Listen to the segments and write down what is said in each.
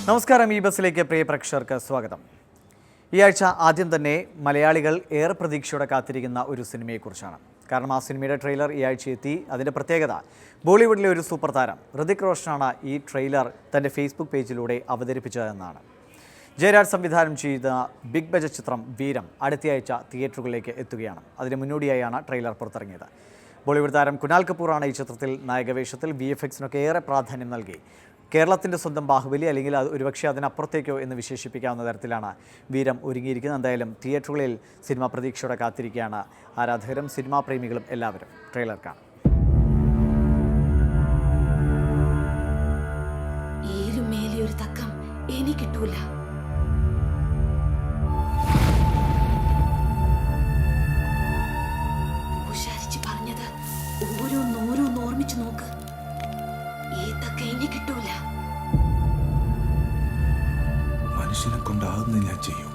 നമസ്കാരം. ഈ ബസ്സിലേക്ക് പ്രിയ പ്രേക്ഷകർക്ക് സ്വാഗതം. ഈ ആഴ്ച ആദ്യം തന്നെ മലയാളികൾ ഏറെ പ്രതീക്ഷയോടെ കാത്തിരിക്കുന്ന ഒരു സിനിമയെക്കുറിച്ചാണ്. കാരണം ആ സിനിമയുടെ ട്രെയിലർ ഈ ആഴ്ച എത്തി. അതിൻ്റെ പ്രത്യേകത ബോളിവുഡിലെ ഒരു സൂപ്പർ താരം ഹൃതിക് റോഷനാണ് ഈ ട്രെയിലർ തൻ്റെ ഫേസ്ബുക്ക് പേജിലൂടെ അവതരിപ്പിച്ചതെന്നാണ്. ജയരാജ് സംവിധാനം ചെയ്ത ബിഗ് ബജറ്റ് ചിത്രം വീരം അടുത്തയാഴ്ച തിയേറ്ററുകളിലേക്ക് എത്തുകയാണ്. അതിന് മുന്നോടിയായാണ് ട്രെയിലർ പുറത്തിറങ്ങിയത്. ബോളിവുഡ് താരം കുനാൽ കപൂറാണ് ഈ ചിത്രത്തിൽ നായകവേഷത്തിൽ. VFX-നൊക്കെ ഏറെ പ്രാധാന്യം നൽകി കേരളത്തിൻ്റെ സ്വന്തം ബാഹുബലി അല്ലെങ്കിൽ ഒരുപക്ഷെ അതിനപ്പുറത്തേക്കോ എന്ന് വിശേഷിപ്പിക്കാവുന്ന തരത്തിലാണ് വീരം ഒരുങ്ങിയിരിക്കുന്നത്. എന്തായാലും തിയേറ്ററുകളിൽ സിനിമ പ്രതീക്ഷയോടെ കാത്തിരിക്കുകയാണ് ആരാധകരും സിനിമാ പ്രേമികളും എല്ലാവരും. ട്രെയിലർ കാണാം. മനുഷ്യനെ കൊണ്ടാവുന്ന ഞാൻ ചെയ്യും.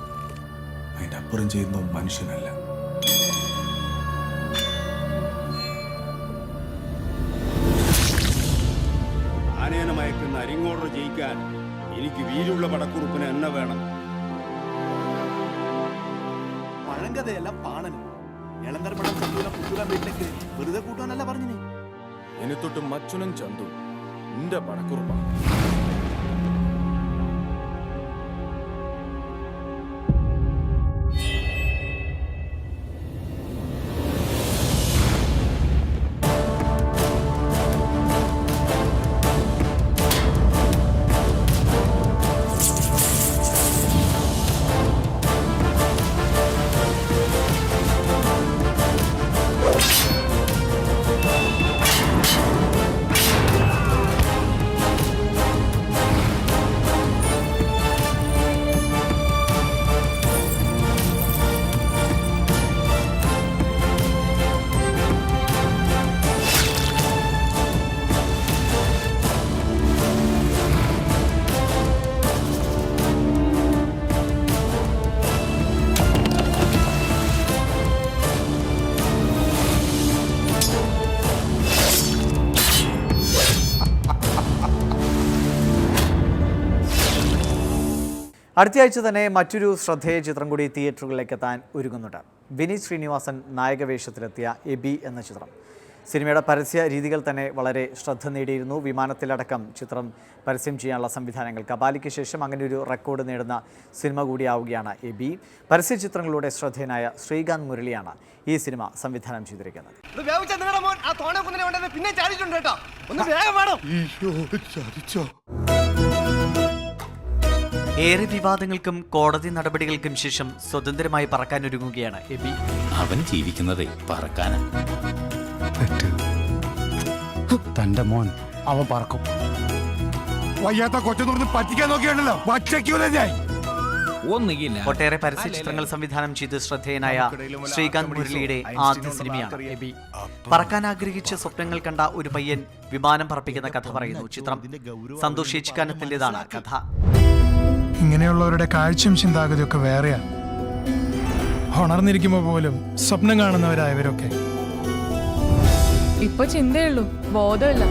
അതിൻ്റെ അപ്പുറം ചെയ്യുന്ന മനുഷ്യനല്ല. ആനേനെ മയക്കുന്ന അരിങ്ങോടർ ജയിക്കാൻ എനിക്ക് വീലുള്ള പടക്കുറുപ്പിന് എന്നെ വേണം. പഴങ്കഥയല്ല പാണനും ഇളന്തർപ്പണം ചന്തുവിനെ പുത്തൂരാൻ വീട്ടിലേക്ക് വെറുതെ കൂട്ടാനല്ല പറഞ്ഞിനെ. എന്നെ തൊട്ട് മച്ചുനും ചന്തു എന്റെ പടക്കുറുപ്പാണ്. അടുത്തയാഴ്ച തന്നെ മറ്റൊരു ശ്രദ്ധേയ ചിത്രം കൂടി തിയേറ്ററുകളിലേക്ക് എത്താൻ ഒരുങ്ങുന്നുണ്ട്. വിനീത് ശ്രീനിവാസൻ നായകവേഷത്തിലെത്തിയ എബി എന്ന ചിത്രം. സിനിമയുടെ പരസ്യ രീതികൾ തന്നെ വളരെ ശ്രദ്ധ നേടിയിരുന്നു. വിമാനത്തിലടക്കം ചിത്രം പരസ്യം ചെയ്യാനുള്ള സംവിധാനങ്ങൾ. കബാലിക്ക് ശേഷം അങ്ങനെ ഒരു റെക്കോർഡ് നേടുന്ന സിനിമ കൂടിയാവുകയാണ് എബി. പരസ്യ ചിത്രങ്ങളിലൂടെ ശ്രദ്ധേയനായ ശ്രീകാന്ത് മുരളിയാണ് ഈ സിനിമ സംവിധാനം ചെയ്തിരിക്കുന്നത്. ഏറെ വിവാദങ്ങൾക്കും കോടതി നടപടികൾക്കും ശേഷം സ്വതന്ത്രമായി പറക്കാനൊരുങ്ങുകയാണ് എബി. അവൻ ജീവിക്കുന്നതേ പറക്കാനാ. തന്റെ മോൻ അവൻ പറക്കും. വയ്യാത്ത കൊച്ചു പറ്റിക്കാൻ നോക്കിയാണല്ലോ. ഒട്ടേറെ പരസ്യ ചിത്രങ്ങൾ സംവിധാനം ചെയ്ത് ശ്രദ്ധേയനായ ശ്രീകാന്ത് മുരളിയുടെ ആദ്യ സിനിമയാണ് എബി. പറക്കാൻ ആഗ്രഹിച്ച സ്വപ്നങ്ങൾ കണ്ട ഒരു പയ്യൻ വിമാനം പറപ്പിക്കുന്ന കഥ പറയുന്നു ചിത്രം. സന്തോഷ് ഏച്ചിക്കാനത്തിൻ്റെതാണ് കഥ. ഇങ്ങനെയുള്ളവരുടെ കാഴ്ചയും ചിന്താഗതിയും ഒക്കെ വേറെയാ. ഉണർന്നിരിക്കുമ്പോ പോലും സ്വപ്നം കാണുന്നവരായവരൊക്കെ ഇപ്പൊ ചിന്തയുള്ളൂ, ബോധമില്ല.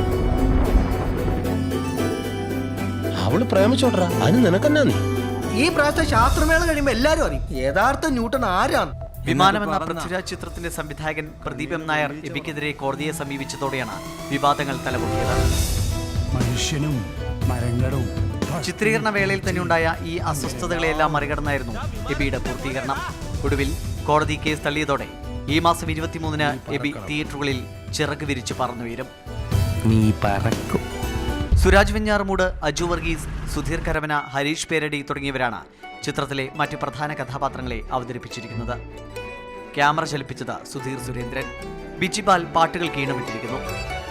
അവള് പ്രേമിച്ചോട്രാ, അതിന് നിനക്കെന്നാ? നീ ഈ പ്രാവശ്യത്തെ ശാസ്ത്രമേള കഴിയുമ്പോ എല്ലാരും അറിയും യഥാർത്ഥ ന്യൂട്ടൺ ആരാണ്. വിമാനം എന്ന പൃഥ്വിരാജ് ചിത്രത്തിന്റെ സംവിധായകൻ പ്രദീപ് M. നായർ എബിക്കെതിരെ കോടതിയെ സമീപിച്ചതോടെയാണ് വിവാദങ്ങൾ തലപൊക്കിയത്. മനുഷ്യനും മരങ്ങളും ചിത്രീകരണ വേളയിൽ തന്നെ ഉണ്ടായ ഈ അസ്വസ്ഥതകളെല്ലാം മറികടന്നായിരുന്നു എബിയുടെ പൂർത്തീകരണം. ഒടുവിൽ കോടതി കേസ് തള്ളിയതോടെ ഈ മാസം 23-ന് എബി തിയേറ്ററുകളിൽ ചിറക് വിരിച്ച് പറന്നുയരും. നീ പറക്കും. സുരാജ് വെഞ്ഞാറമൂട്, അജു വർഗീസ്, സുധീർ കരവന, ഹരീഷ് പേരടി തുടങ്ങിയവരാണ് ചിത്രത്തിലെ മറ്റ് പ്രധാന കഥാപാത്രങ്ങളെ അവതരിപ്പിച്ചിരിക്കുന്നത്. ക്യാമറ ചലിപ്പിച്ചത് സുധീർ സുരേന്ദ്രൻ. ബിജിപാൽ പാട്ടുകൾക്ക് ഈണമിട്ടിരിക്കുന്നു.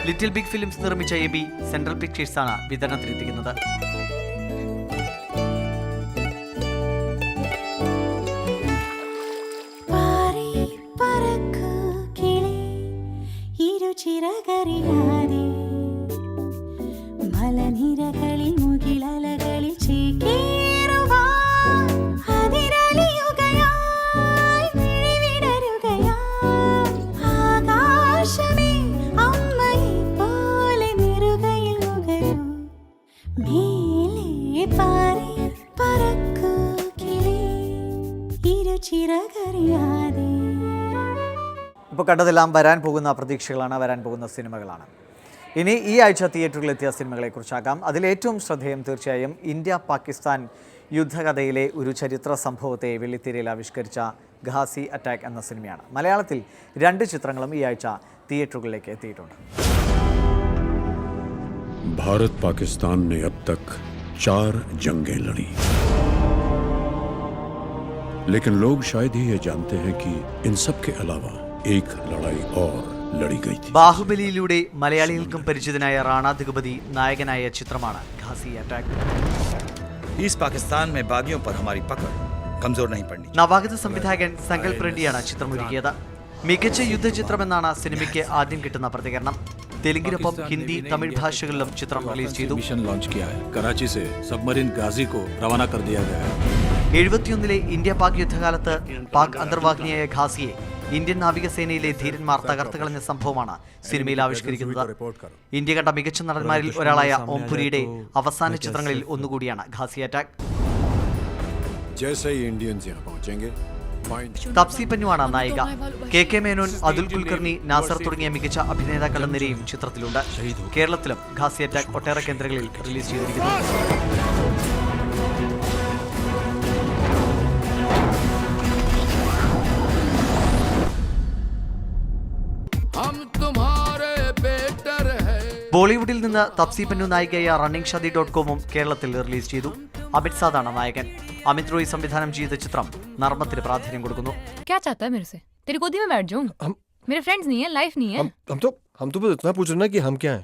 ലിറ്റിൽ ബിഗ് ഫിലിംസ് നിർമ്മിച്ച എബി സെൻട്രൽ പിക്ചേഴ്സാണ് വിതരണത്തിനെത്തിക്കുന്നത്. മലനിരകളിൽ മുകിലലകളിൽ ചേക്കേറുവാ അതിരലിയുകയായി മിഴിവിടരുകയായി ആകാശമേ അമ്മയെ പോലെ നിറുകയിൽ മുകരൂ മേലെ പാറി ഇപ്പോൾ കണ്ടതെല്ലാം വരാൻ പോകുന്ന പ്രതീക്ഷകളാണ്, വരാൻ പോകുന്ന സിനിമകളാണ്. ഇനി ഈ ആഴ്ച തിയേറ്ററുകളിലെത്തിയ സിനിമകളെക്കുറിച്ചാകാം. അതിലേറ്റവും ശ്രദ്ധേയം തീർച്ചയായും ഇന്ത്യ പാകിസ്ഥാൻ യുദ്ധകഥയിലെ ഒരു ചരിത്ര സംഭവത്തെ വെള്ളിത്തിരയിൽ ആവിഷ്കരിച്ച ഘാസി അറ്റാക്ക് എന്ന സിനിമയാണ്. മലയാളത്തിൽ 2 ചിത്രങ്ങളും ഈ ആഴ്ച തിയേറ്ററുകളിലേക്ക് എത്തിയിട്ടുണ്ട്. भारत पाकिस्तान ने अब तक 4 जंगें लड़ी, लेकिन लोग शायद ही ये जानते हैं कि इन सब के अलावा एक लड़ाई और लड़ी गई थी. ബാഹുബലിയിലൂടെ മലയാളികൾക്കും പരിചിതനായ റാണാധിപതി നായകനായ ചിത്രമാണ് ഘാസി അറ്റാക്ക്. ईस्ट पाकिस्तान में बागियों पर हमारी पकड़ कमजोर नहीं पड़नी. നവാഗത സംവിധായകൻ സങ്കൽപ് റെഡ്ഡിയാണ് ചിത്രമൊരുക്കിയത്. മികച്ച യുദ്ധചിത്രമെന്നാണ് സിനിമയ്ക്ക് ആദ്യം കിട്ടുന്ന പ്രതികരണം. തെലുങ്കിനൊപ്പം ഹിന്ദി, തമിഴ് ഭാഷകളിലും ചിത്രം റിലീസ് ചെയ്തു. मिशन लॉन्च किया है. कराची से सबमरीन गाजी को रवाना कर दिया गया है. 71 ഇന്ത്യ പാക് യുദ്ധകാലത്ത് പാക് അന്തർവാഹിനിയായ ഘാസിയെ ഇന്ത്യൻ നാവികസേനയിലെ ധീരന്മാർ തകർത്ത് കളഞ്ഞ സംഭവമാണ് സിനിമയിൽ ആവിഷ്കരിക്കുന്നത്. ഇന്ത്യ കണ്ട മികച്ച നടന്മാരിൽ ഒരാളായ ഓം പുരിയുടെ അവസാന ചിത്രങ്ങളിൽ ഒന്നുകൂടിയാണ് ഘാസി അറ്റാക്ക്. जैसे ही इंडियंस यहाँ पहुँचेंगे, തപ്സി പന്നുവാണ് നായിക. KK മേനോൻ, അതുൽ കുൽക്കർണി, നാസർ തുടങ്ങിയ മികച്ച അഭിനേതാക്കളുടെ നിരയും ചിത്രത്തിലുണ്ട്. കേരളത്തിലും ഘാസി അറ്റാക്ക് ഒട്ടേറെ കേന്ദ്രങ്ങളിൽ റിലീസ് ചെയ്തിരിക്കുന്നു. ബോളിവുഡിൽ നിന്ന് തപ്സി പന്നു നായികയായ റണ്ണിംഗ് ഷാദി.com കേരളത്തിൽ റിലീസ് ചെയ്തു. അമിത് സാദാണ് നായകൻ. അമിത് റോയ് സംവിധാനം ചെയ്ത ചിത്രം നർമ്മത്തിന് പ്രാധാന്യം കൊടുക്കുന്നു. क्या चाहता है मेरे से? तेरी गोदी में बैठ जाऊं? मेरे फ्रेंड्स नहीं है, लाइफ नहीं है. हम तो बस इतना पूछ रहे ना कि हम क्या हैं.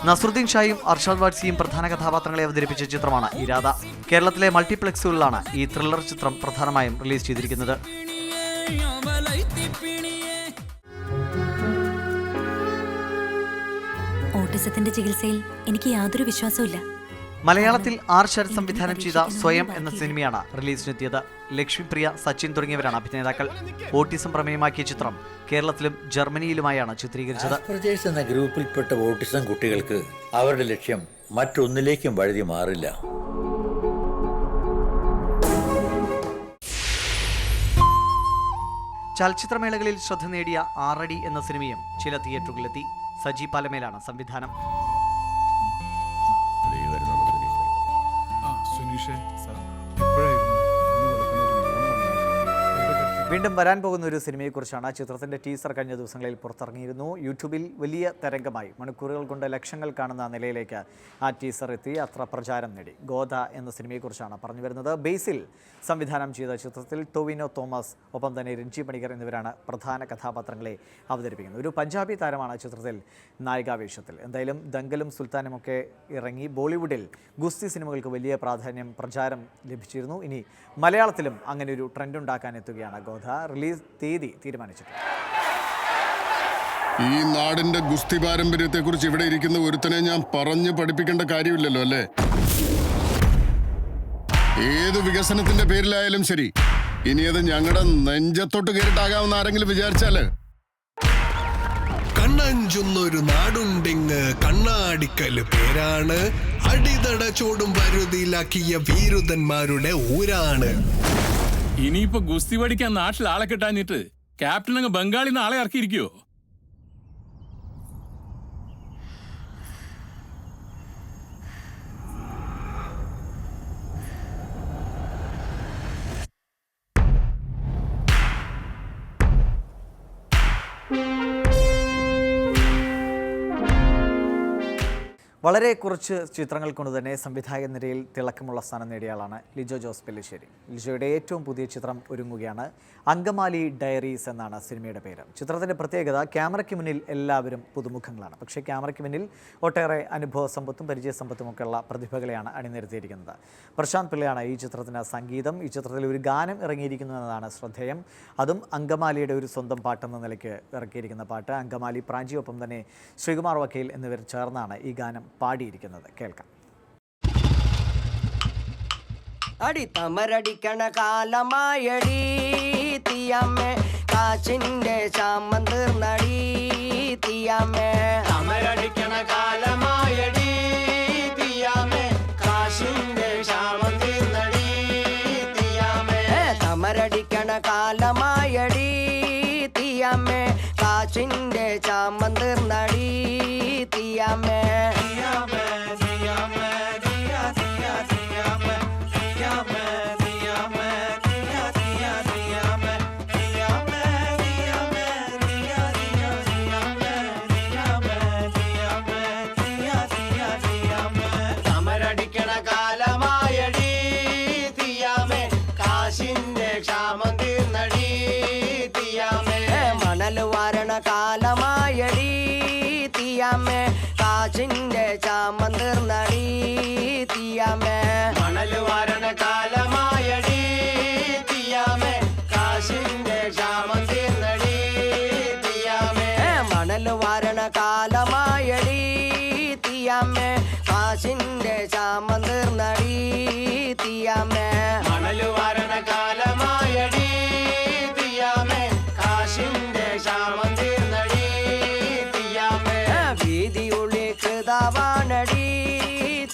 നസറുദ്ദീൻ ഷായും അർഷാദ് വാഡ്സിയും പ്രധാന കഥാപാത്രങ്ങളെ അവതരിപ്പിച്ച ചിത്രമാണ് ഇരാദ. കേരളത്തിലെ മൾട്ടിപ്ലക്സുകളിലാണ് ഈ ത്രില്ലർ ചിത്രം പ്രധാനമായും റിലീസ് ചെയ്തിരിക്കുന്നത്. ഓട്ടിസത്തിന്റെ ചികിത്സയിൽ എനിക്ക് യാതൊരു വിശ്വാസവുമില്ല. മലയാളത്തിൽ ആർ ശരത് സംവിധാനം ചെയ്ത സ്വയം എന്ന സിനിമയാണ് റിലീസിനെത്തിയത്. ലക്ഷ്മിപ്രിയ, സച്ചിൻ തുടങ്ങിയവരാണ് അഭിനേതാക്കൾ. ഓട്ടിസം പ്രമേയമാക്കിയ ചിത്രം കേരളത്തിലും ജർമ്മനിയിലുമായാണ് ചിത്രീകരിച്ചത്. ആസ്പെർജേഴ്സ് എന്ന ഗ്രൂപ്പിൽപ്പെട്ട ഓട്ടിസം കുട്ടികൾക്ക് അവരുടെ ലക്ഷ്യം മറ്റൊന്നിലേക്കും വഴുതി മാറില്ല. ചലച്ചിത്രമേളകളിൽ ശ്രദ്ധ നേടിയ ആറടി എന്ന സിനിമയും ചില തിയേറ്ററുകളിലെത്തി. സജി പാലമേലാണ് സംവിധാനം. വീണ്ടും വരാൻ പോകുന്ന ഒരു സിനിമയെക്കുറിച്ചാണ്. ചിത്രത്തിൻ്റെ ടീസർ കഴിഞ്ഞ ദിവസങ്ങളിൽ പുറത്തിറങ്ങിയിരുന്നു. യൂട്യൂബിൽ വലിയ തരംഗമായി, മണിക്കൂറുകൾ കൊണ്ട് ലക്ഷങ്ങൾ കാണുന്ന നിലയിലേക്ക് ആ ടീസർ എത്തി, അത്ര പ്രചാരം നേടി. ഗോദ എന്ന സിനിമയെക്കുറിച്ചാണ് പറഞ്ഞു വരുന്നത്. ബേസിൽ സംവിധാനം ചെയ്ത ചിത്രത്തിൽ ടൊവിനോ തോമസ്, ഒപ്പം തന്നെ രഞ്ജി പണിക്കർ എന്നിവരാണ് പ്രധാന കഥാപാത്രങ്ങളെ അവതരിപ്പിക്കുന്നത്. ഒരു പഞ്ചാബി താരമാണ് ചിത്രത്തിൽ നായികാവേഷത്തിൽ. എന്തായാലും ദങ്കലും സുൽത്താനുമൊക്കെ ഇറങ്ങി ബോളിവുഡിൽ ഗുസ്തി സിനിമകൾക്ക് വലിയ പ്രാധാന്യം, പ്രചാരം ലഭിച്ചിരുന്നു. ഇനി മലയാളത്തിലും അങ്ങനെ ഒരു ട്രെൻഡ് ഉണ്ടാക്കാൻ എത്തുകയാണ് ഗോദ. റിലീസ് തീയതി തീരുമാനിച്ചിട്ടുണ്ട്. ഈ നാടിന്റെ ഗുസ്തി പാരമ്പര്യത്തെ കുറിച്ച് ഇവിടെ ഇരിക്കുന്ന ഒരുത്തനെ ഞാൻ പറഞ്ഞു പഠിപ്പിക്കേണ്ട കാര്യമില്ലല്ലോ അല്ലേ? ഏത് വികസനത്തിന്റെ പേരിലായാലും ശരി, ഇനി അത് ഞങ്ങളുടെ നെഞ്ചത്തോട്ട് കയറിട്ടാകാവുന്ന ആരെങ്കിലും വിചാരിച്ചാല്. കണ്ണഞ്ചുന്നൊരു നാടുണ്ടിങ് കണ്ണാടിക്കല് പേരാണ്. അടിതട ചോടും വരുതിയിലാക്കിയ വീരുതന്മാരുടെ ഊരാണ്. ഇനിയിപ്പോ ഗുസ്തി പഠിക്കാൻ നാട്ടിൽ ആളെ കിട്ടാഞ്ഞിട്ട് ക്യാപ്റ്റൻ അങ്ങ് ബംഗാളിന്ന് ആളെ ഇറക്കിയിരിക്കുവോ? വളരെ കുറച്ച് ചിത്രങ്ങൾ കൊണ്ട് തന്നെ സംവിധായക നിരയിൽ തിളക്കമുള്ള സ്ഥാനം നേടിയ ആളാണ് ലിജോ ജോസ് പെല്ലിശ്ശേരി. ലിജോയുടെ ഏറ്റവും പുതിയ ചിത്രം ഒരുങ്ങുകയാണ്. അങ്കമാലി ഡയറീസ് എന്നാണ് സിനിമയുടെ പേര്. ചിത്രത്തിൻ്റെ പ്രത്യേകത, ക്യാമറയ്ക്ക് മുന്നിൽ എല്ലാവരും പുതുമുഖങ്ങളാണ്. പക്ഷേ ക്യാമറയ്ക്ക് മുന്നിൽ ഒട്ടേറെ അനുഭവ സമ്പത്തും പരിചയസമ്പത്തും ഒക്കെയുള്ള പ്രതിഭകളെയാണ് അണിനിരത്തിയിരിക്കുന്നത്. പ്രശാന്ത് പിള്ളയാണ് ഈ ചിത്രത്തിന് സംഗീതം. ഈ ചിത്രത്തിൽ ഒരു ഗാനം ഇറങ്ങിയിരിക്കുന്നു എന്നതാണ് ശ്രദ്ധേയം. അതും അങ്കമാലിയുടെ ഒരു സ്വന്തം പാട്ടെന്ന നിലയ്ക്ക് ഇറക്കിയിരിക്കുന്ന പാട്ട്. അങ്കമാലി, പ്രാഞ്ചി, ഒപ്പം തന്നെ ശ്രീകുമാർ വക്കീൽ എന്നിവർ ചേർന്നാണ് ഈ ഗാനം പാടിയിരിക്കുന്നത്. കേൾക്കാം. അടി തമരടിക്കണ കാലമായടി തീയമ്മേ, കാച്ചിന്റെ ചാമം തീർന്നടി തീയമ്മേ. തമരടിക്കണ കാലമായടി തീയമ്മേ, കാശിന്റെ ചാമം തീർന്നടി തീയമ്മേ. തീയാമേ കാച്ചിന്റെ ചാമം തീർന്നടി തീയാമേ സമരടിക്കണ കാലമായടി തീയാമേ കാശിന്റെ ക്ഷാമം തീർന്നടി തീയാമേ മണൽ വാരണ കാലമായടി തീയാമേ കാശിന്റെ ക്ഷാമം തീർന്നടി തീയാമേ മണൽ വാരണ കാലമായടി തീയാമേ കാശിന്റെ ക്ഷാമം തീർന്നടി തീയാമേ മണൽ വാരണ കാലമായടി തീയാമേ കാശിന്റെ ക്ഷാമം തീർന്നടി തീയാമേ മണൽ വാരണ കാലമായടി തീയാമേ കാശിന്റെ ക്ഷാമം തീർന്നടി തീയാമേ വീതിയുള്ളി കൃതാവാണടി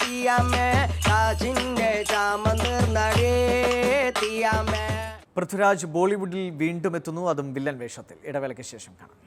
തീയാമേ കാശിന്റെ ക്ഷാമം തീർന്നടി തീയാമേ. പൃഥ്വിരാജ് ബോളിവുഡിൽ വീണ്ടും എത്തുന്നു, അതും വില്ലൻ വേഷത്തിൽ. ഇടവേളയ്ക്ക് ശേഷം കാണാം.